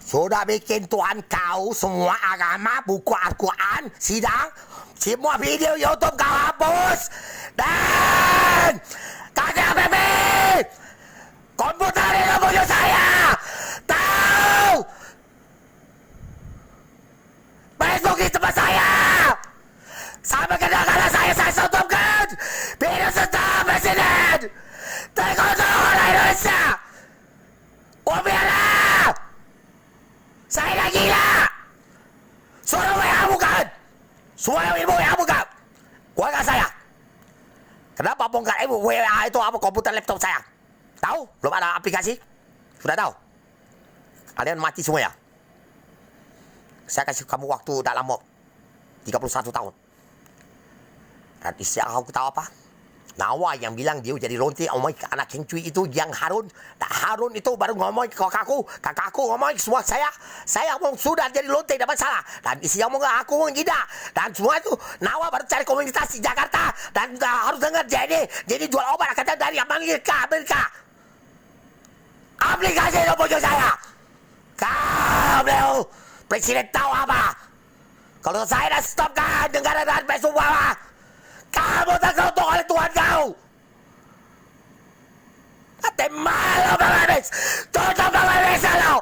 Sudah bikin Tuhan kau semua agama, buku Al-Quran, sidang, semua video YouTube kau hapus. Dan kakek Bebe, komputer itu punya saya. Tahu? Facebook itu tempat saya. Sampai kenal saya sotopkan video tentang Presiden terkotor Indonesia. Biarlah. Saya dah gila. Suruh WA bukan. Semua ilmu WA bukan. Keluarga saya. Kenapa bongkar WA itu apa komputer laptop saya? Tahu? Belum ada aplikasi? Sudah tahu? Kalian mati semua ya? Saya kasih kamu waktu tak lama. 31 tahun. Dan istri aku tahu apa? Nawa yang bilang dia jadi lonte ngomong ke anak Keng Cui itu yang Harun. Tak Harun itu baru ngomong ke kakakku ngomong semua saya ngomong sudah jadi lonte tidak masalah. Dan isi ngomong aku ngomong tidak. Dan semua itu Nawa baru cari komunitas di Jakarta dan harus dengar jadi jual obat kata dari Amerika. Aplikasi itu punya saya. Kau Presiden tahu apa? Kalau saya dah stopkan negara dan Facebook bawah, kamu terkutuk oleh Tuhan kau. Ate malu banget, tutup banget lo.